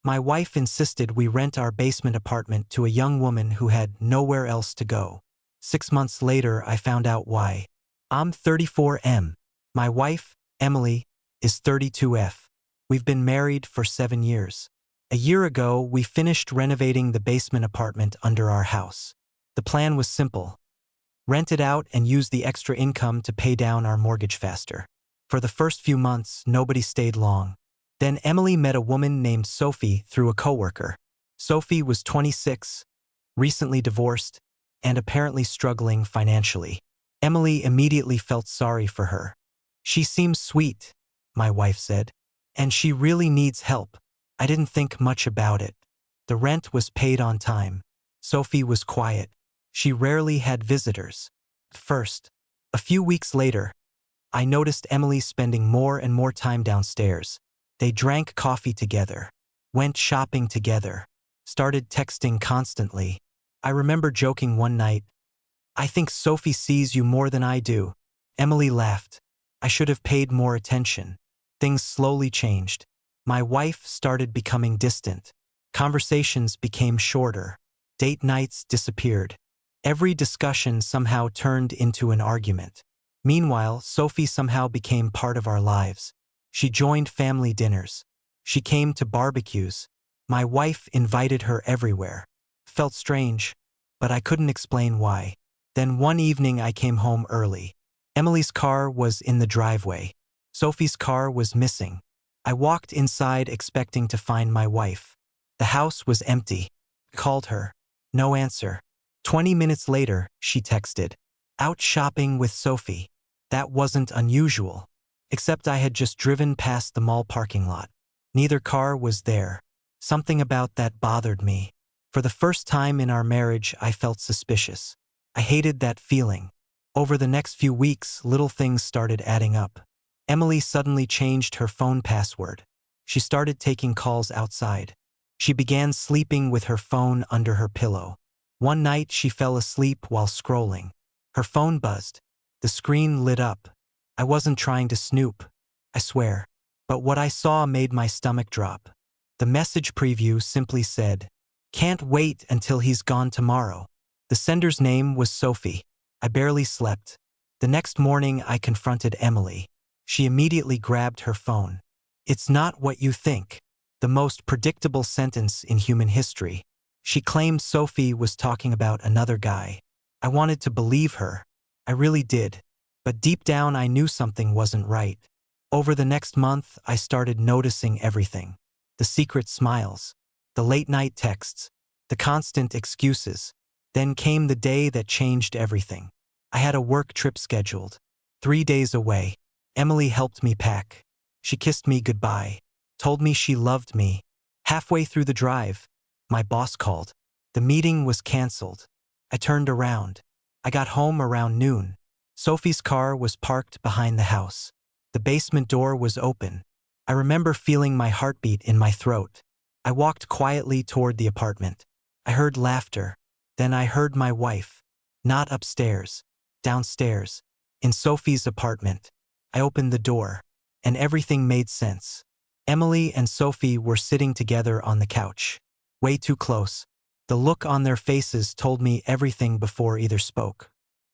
My wife insisted we rent our basement apartment to a young woman who had nowhere else to go. 6 months later, I found out why. I'm 34M. My wife, Emily, is 32F. We've been married for 7 years. A year ago, we finished renovating the basement apartment under our house. The plan was simple: rent it out and use the extra income to pay down our mortgage faster. For the first few months, nobody stayed long. Then Emily met a woman named Sophie through a coworker. Sophie was 26, recently divorced, and apparently struggling financially. Emily immediately felt sorry for her. "She seems sweet," my wife said, "and she really needs help." I didn't think much about it. The rent was paid on time. Sophie was quiet. She rarely had visitors. First, a few weeks later, I noticed Emily spending more and more time downstairs. They drank coffee together, went shopping together, started texting constantly. I remember joking one night, "I think Sophie sees you more than I do." Emily laughed. I should have paid more attention. Things slowly changed. My wife started becoming distant. Conversations became shorter. Date nights disappeared. Every discussion somehow turned into an argument. Meanwhile, Sophie somehow became part of our lives. She joined family dinners. She came to barbecues. My wife invited her everywhere. Felt strange, but I couldn't explain why. Then one evening I came home early. Emily's car was in the driveway. Sophie's car was missing. I walked inside expecting to find my wife. The house was empty. I called her. No answer. 20 minutes later, she texted, "Out shopping with Sophie." That wasn't unusual, except I had just driven past the mall parking lot. Neither car was there. Something about that bothered me. For the first time in our marriage, I felt suspicious. I hated that feeling. Over the next few weeks, little things started adding up. Emily suddenly changed her phone password. She started taking calls outside. She began sleeping with her phone under her pillow. One night, she fell asleep while scrolling. Her phone buzzed. The screen lit up. I wasn't trying to snoop, I swear. But what I saw made my stomach drop. The message preview simply said, "Can't wait until he's gone tomorrow." The sender's name was Sophie. I barely slept. The next morning, I confronted Emily. She immediately grabbed her phone. "It's not what you think." The most predictable sentence in human history. She claimed Sophie was talking about another guy. I wanted to believe her. I really did. But deep down, I knew something wasn't right. Over the next month, I started noticing everything. The secret smiles, the late-night texts, the constant excuses. Then came the day that changed everything. I had a work trip scheduled. 3 days away. Emily helped me pack. She kissed me goodbye, told me she loved me. Halfway through the drive, my boss called. The meeting was canceled. I turned around. I got home around noon. Sophie's car was parked behind the house. The basement door was open. I remember feeling my heartbeat in my throat. I walked quietly toward the apartment. I heard laughter. Then I heard my wife. Not upstairs. Downstairs. In Sophie's apartment. I opened the door, and everything made sense. Emily and Sophie were sitting together on the couch. Way too close. The look on their faces told me everything before either spoke.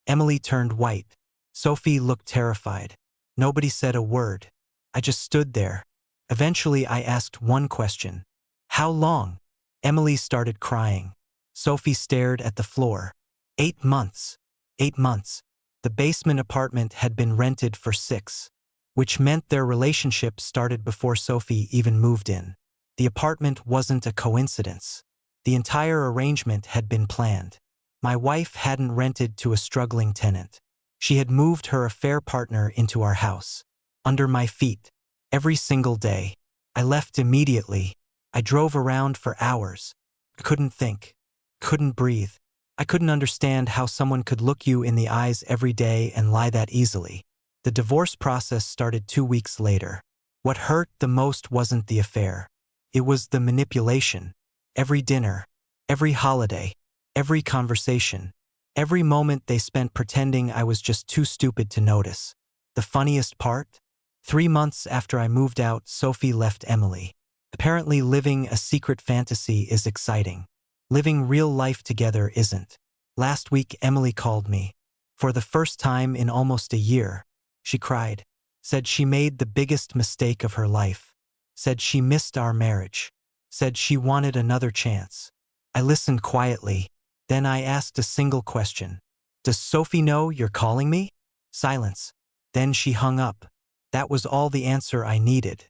Emily turned white. Sophie looked terrified. Nobody said a word. I just stood there. Eventually, I asked one question. "How long?" Emily started crying. Sophie stared at the floor. 8 months. 8 months. The basement apartment had been rented for 6, which meant their relationship started before Sophie even moved in. The apartment wasn't a coincidence. The entire arrangement had been planned. My wife hadn't rented to a struggling tenant. She had moved her affair partner into our house. Under my feet. Every single day. I left immediately. I drove around for hours. I couldn't think. Couldn't breathe. I couldn't understand how someone could look you in the eyes every day and lie that easily. The divorce process started 2 weeks later. What hurt the most wasn't the affair. It was the manipulation. Every dinner, every holiday, every conversation, every moment they spent pretending I was just too stupid to notice. The funniest part? 3 months after I moved out, Sophie left Emily. Apparently living a secret fantasy is exciting. Living real life together isn't. Last week Emily called me. For the first time in almost a year, she cried. Said she made the biggest mistake of her life. Said she missed our marriage. Said she wanted another chance. I listened quietly. Then I asked a single question. Does Sophie know you're calling me? Silence. Then she hung up. That was all the answer I needed.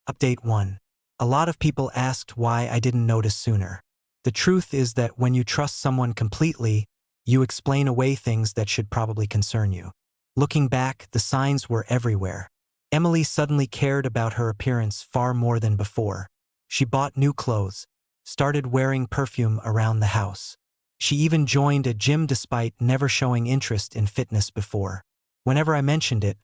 Update 1. A lot of people asked why I didn't notice sooner. The truth is that when you trust someone completely, you explain away things that should probably concern you. Looking back, the signs were everywhere. Emily suddenly cared about her appearance far more than before. She bought new clothes, started wearing perfume around the house. She even joined a gym despite never showing interest in fitness before. Whenever I mentioned it,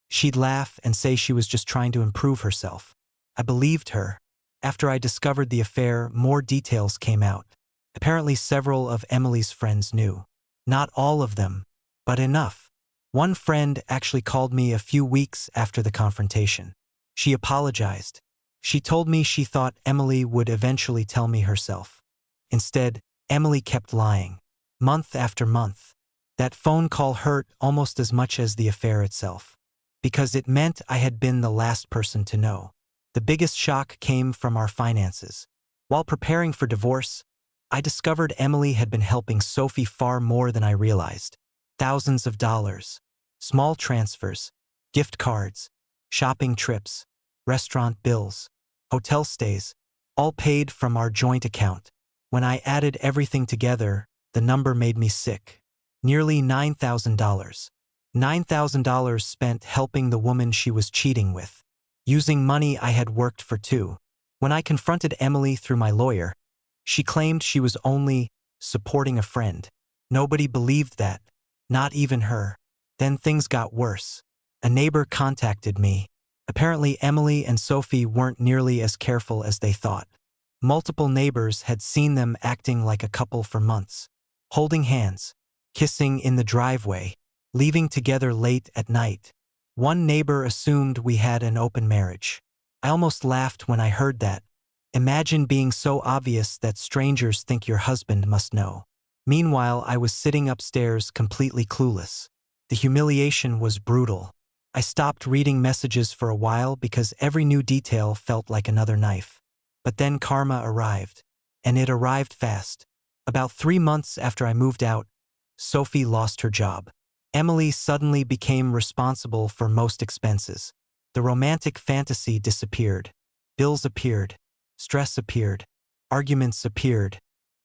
she'd laugh and say she was just trying to improve herself. I believed her. After I discovered the affair, more details came out. Apparently several of Emily's friends knew. Not all of them, but enough. One friend actually called me a few weeks after the confrontation. She apologized. She told me she thought Emily would eventually tell me herself. Instead, Emily kept lying. Month after month. That phone call hurt almost as much as the affair itself. Because it meant I had been the last person to know. The biggest shock came from our finances. While preparing for divorce, I discovered Emily had been helping Sophie far more than I realized. Thousands of dollars. Small transfers, gift cards, shopping trips, restaurant bills, hotel stays, all paid from our joint account. When I added everything together, the number made me sick. Nearly $9,000. $9,000 spent helping the woman she was cheating with. Using money I had worked for too. When I confronted Emily through my lawyer, she claimed she was only supporting a friend. Nobody believed that. Not even her. Then things got worse. A neighbor contacted me. Apparently Emily and Sophie weren't nearly as careful as they thought. Multiple neighbors had seen them acting like a couple for months. Holding hands, kissing in the driveway, leaving together late at night. One neighbor assumed we had an open marriage. I almost laughed when I heard that. Imagine being so obvious that strangers think your husband must know. Meanwhile, I was sitting upstairs completely clueless. The humiliation was brutal. I stopped reading messages for a while because every new detail felt like another knife. But then karma arrived. And it arrived fast. About 3 months after I moved out, Sophie lost her job. Emily suddenly became responsible for most expenses. The romantic fantasy disappeared. Bills appeared. Stress appeared. Arguments appeared.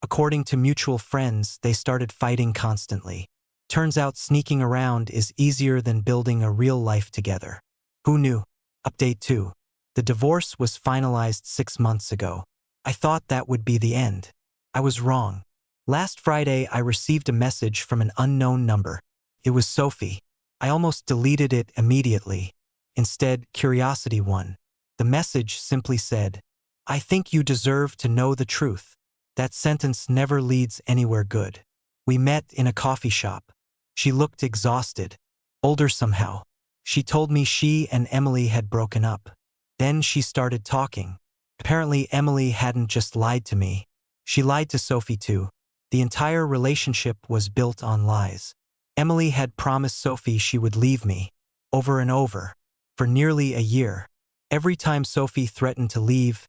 According to mutual friends, they started fighting constantly. Turns out sneaking around is easier than building a real life together. Who knew? Update 2. The divorce was finalized 6 months ago. I thought that would be the end. I was wrong. Last Friday, I received a message from an unknown number. It was Sophie. I almost deleted it immediately. Instead, curiosity won. The message simply said, "I think you deserve to know the truth." That sentence never leads anywhere good. We met in a coffee shop. She looked exhausted, older somehow. She told me she and Emily had broken up. Then she started talking. Apparently Emily hadn't just lied to me. She lied to Sophie too. The entire relationship was built on lies. Emily had promised Sophie she would leave me, over and over, for nearly a year. Every time Sophie threatened to leave,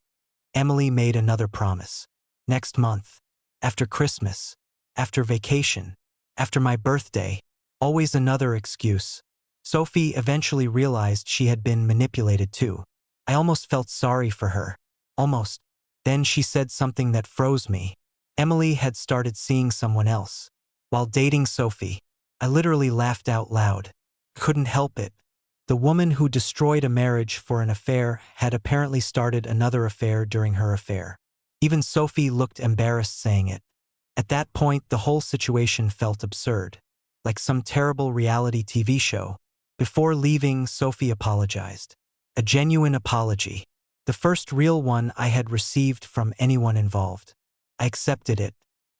Emily made another promise. Next month, after Christmas, after vacation, after my birthday, always another excuse. Sophie eventually realized she had been manipulated too. I almost felt sorry for her. Almost. Then she said something that froze me. Emily had started seeing someone else. While dating Sophie, I literally laughed out loud. Couldn't help it. The woman who destroyed a marriage for an affair had apparently started another affair during her affair. Even Sophie looked embarrassed saying it. At that point, the whole situation felt absurd, like some terrible reality TV show. Before leaving, Sophie apologized. A genuine apology. The first real one I had received from anyone involved. I accepted it,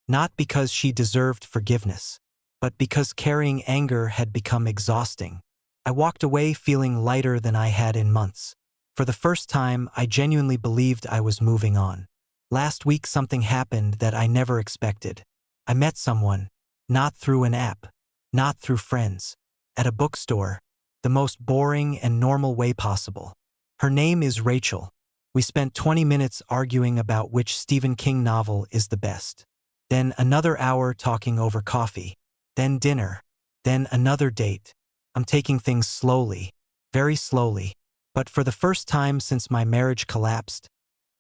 not because she deserved forgiveness, but because carrying anger had become exhausting. I walked away feeling lighter than I had in months. For the first time, I genuinely believed I was moving on. Last week something happened that I never expected. I met someone, not through an app, not through friends, at a bookstore, the most boring and normal way possible. Her name is Rachel. We spent 20 minutes arguing about which Stephen King novel is the best. Then another hour talking over coffee. Then dinner. Then another date. I'm taking things slowly, very slowly. But for the first time since my marriage collapsed,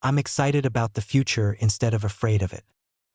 I'm excited about the future instead of afraid of it.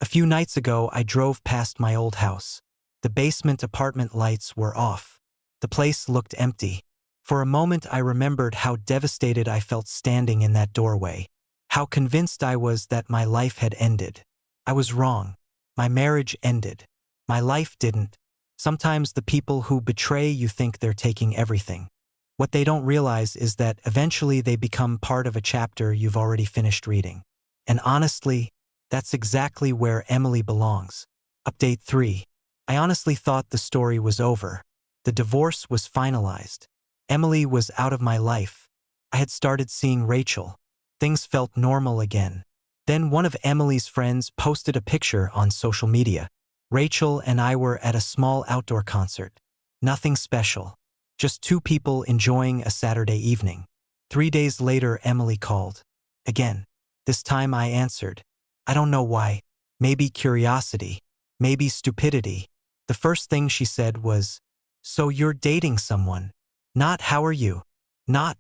A few nights ago, I drove past my old house. The basement apartment lights were off. The place looked empty. For a moment, I remembered how devastated I felt standing in that doorway, how convinced I was that my life had ended. I was wrong. My marriage ended. My life didn't. Sometimes the people who betray you think they're taking everything. What they don't realize is that eventually they become part of a chapter you've already finished reading. And honestly, that's exactly where Emily belongs. Update 3. I honestly thought the story was over. The divorce was finalized. Emily was out of my life. I had started seeing Rachel. Things felt normal again. Then one of Emily's friends posted a picture on social media. Rachel and I were at a small outdoor concert. Nothing special. Just two people enjoying a Saturday evening. 3 days later, Emily called. Again. This time I answered. I don't know why. Maybe curiosity. Maybe stupidity. The first thing she said was, "So you're dating someone? Not how are you? Not,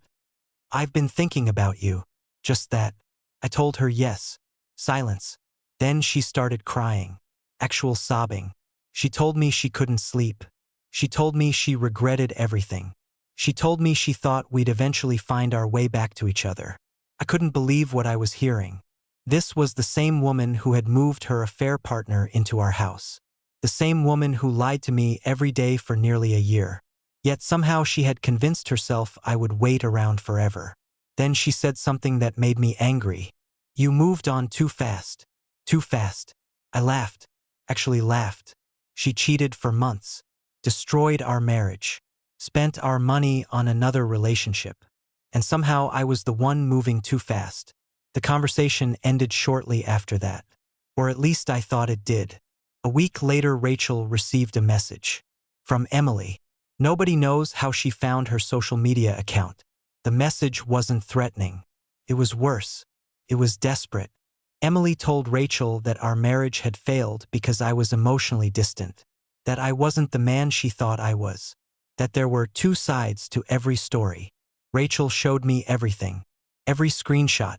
I've been thinking about you." Just that. I told her yes. Silence. Then she started crying. Actual sobbing. She told me she couldn't sleep. She told me she regretted everything. She told me she thought we'd eventually find our way back to each other. I couldn't believe what I was hearing. This was the same woman who had moved her affair partner into our house. The same woman who lied to me every day for nearly a year. Yet somehow she had convinced herself I would wait around forever. Then she said something that made me angry. "You moved on too fast." Too fast. I laughed. Actually laughed. She cheated for months. Destroyed our marriage. Spent our money on another relationship. And somehow I was the one moving too fast. The conversation ended shortly after that. Or at least I thought it did. A week later, Rachel received a message. From Emily. Nobody knows how she found her social media account. The message wasn't threatening. It was worse. It was desperate. Emily told Rachel that our marriage had failed because I was emotionally distant. That I wasn't the man she thought I was. That there were two sides to every story. Rachel showed me everything. Every screenshot.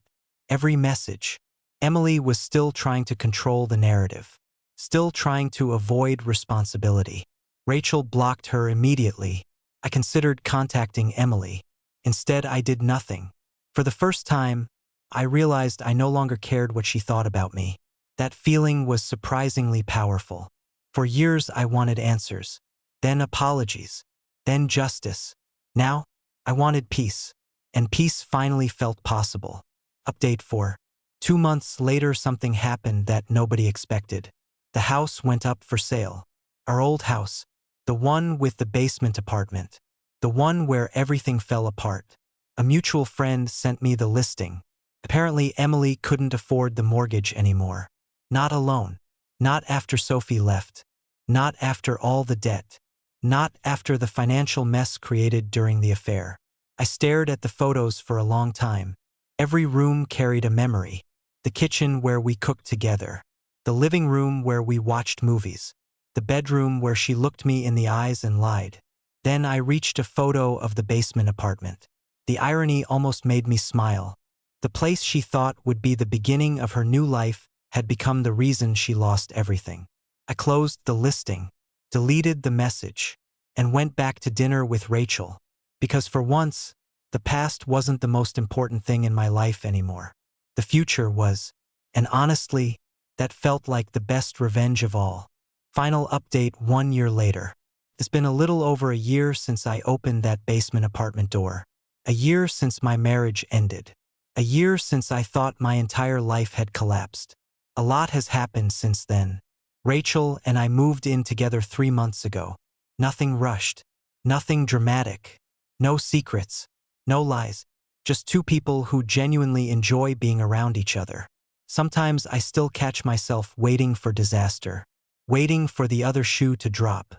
Every message. Emily was still trying to control the narrative. Still trying to avoid responsibility. Rachel blocked her immediately. I considered contacting Emily. Instead, I did nothing. For the first time, I realized I no longer cared what she thought about me. That feeling was surprisingly powerful. For years, I wanted answers. Then apologies. Then justice. Now, I wanted peace. And peace finally felt possible. Update 4. 2 months later, something happened that nobody expected. The house went up for sale. Our old house. The one with the basement apartment. The one where everything fell apart. A mutual friend sent me the listing. Apparently, Emily couldn't afford the mortgage anymore. Not alone. Not after Sophie left. Not after all the debt. Not after the financial mess created during the affair. I stared at the photos for a long time. Every room carried a memory. The kitchen where we cooked together. The living room where we watched movies. The bedroom where she looked me in the eyes and lied. Then I reached a photo of the basement apartment. The irony almost made me smile. The place she thought would be the beginning of her new life had become the reason she lost everything. I closed the listing, deleted the message, and went back to dinner with Rachel. Because for once, the past wasn't the most important thing in my life anymore. The future was. And honestly, that felt like the best revenge of all. Final update 1 year later. It's been a little over a year since I opened that basement apartment door. A year since my marriage ended. A year since I thought my entire life had collapsed. A lot has happened since then. Rachel and I moved in together 3 months ago. Nothing rushed. Nothing dramatic. No secrets. No lies. Just two people who genuinely enjoy being around each other. Sometimes I still catch myself waiting for disaster, waiting for the other shoe to drop.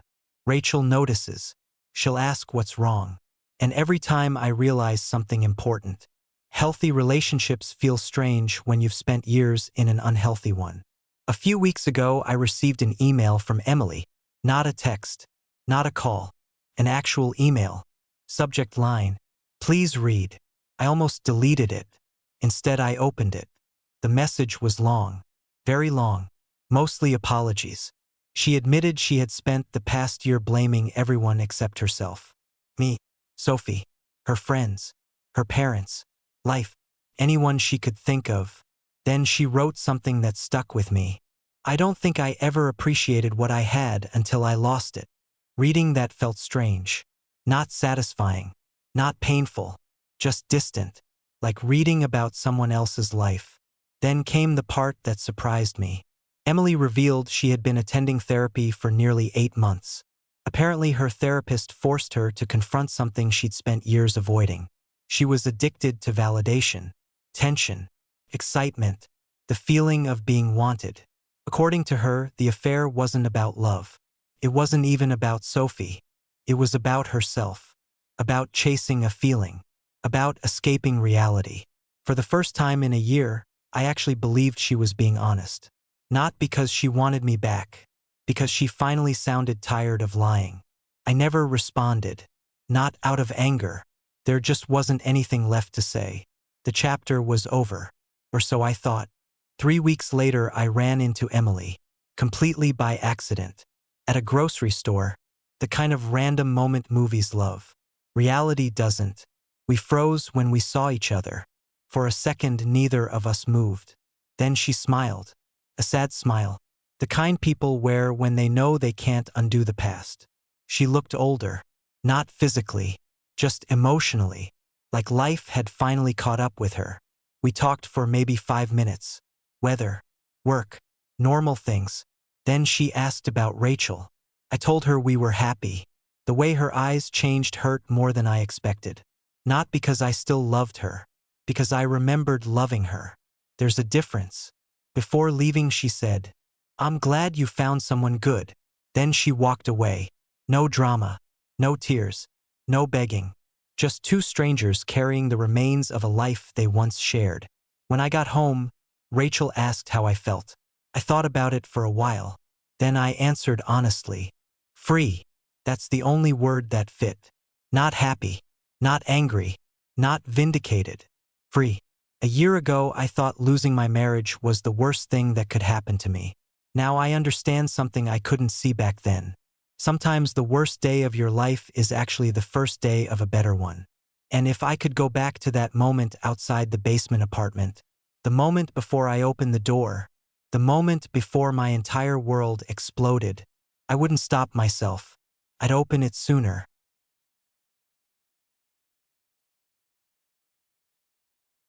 Rachel notices. She'll ask what's wrong. And every time I realize something important. Healthy relationships feel strange when you've spent years in an unhealthy one. A few weeks ago, I received an email from Emily. Not a text, not a call, an actual email. Subject line, "Please read." I almost deleted it. Instead, I opened it. The message was long, very long, mostly apologies. She admitted she had spent the past year blaming everyone except herself. Me, Sophie, her friends, her parents, life, anyone she could think of. Then she wrote something that stuck with me. I don't think I ever appreciated what I had until I lost it. Reading that felt strange. Not satisfying. Not painful. Just distant. Like reading about someone else's life. Then came the part that surprised me. Emily revealed she had been attending therapy for nearly 8 months. Apparently her therapist forced her to confront something she'd spent years avoiding. She was addicted to validation, tension, excitement, the feeling of being wanted. According to her, the affair wasn't about love. It wasn't even about Sophie. It was about herself. About chasing a feeling. About escaping reality. For the first time in a year, I actually believed she was being honest. Not because she wanted me back. Because she finally sounded tired of lying. I never responded. Not out of anger. There just wasn't anything left to say. The chapter was over. Or so I thought. 3 weeks later, I ran into Emily. Completely by accident. At a grocery store. The kind of random moment movies love. Reality doesn't. We froze when we saw each other. For a second, neither of us moved. Then she smiled. A sad smile. The kind people wear when they know they can't undo the past. She looked older. Not physically. Just emotionally. Like life had finally caught up with her. We talked for maybe 5 minutes. Weather. Work. Normal things. Then she asked about Rachel. I told her we were happy. The way her eyes changed hurt more than I expected. Not because I still loved her. Because I remembered loving her. There's a difference. Before leaving, she said, "I'm glad you found someone good." Then she walked away. No drama. No tears. No begging. Just two strangers carrying the remains of a life they once shared. When I got home, Rachel asked how I felt. I thought about it for a while. Then I answered honestly. Free. That's the only word that fit. Not happy. Not angry. Not vindicated. Free. A year ago, I thought losing my marriage was the worst thing that could happen to me. Now I understand something I couldn't see back then. Sometimes the worst day of your life is actually the first day of a better one. And if I could go back to that moment outside the basement apartment, the moment before I opened the door, the moment before my entire world exploded, I wouldn't stop myself. I'd open it sooner.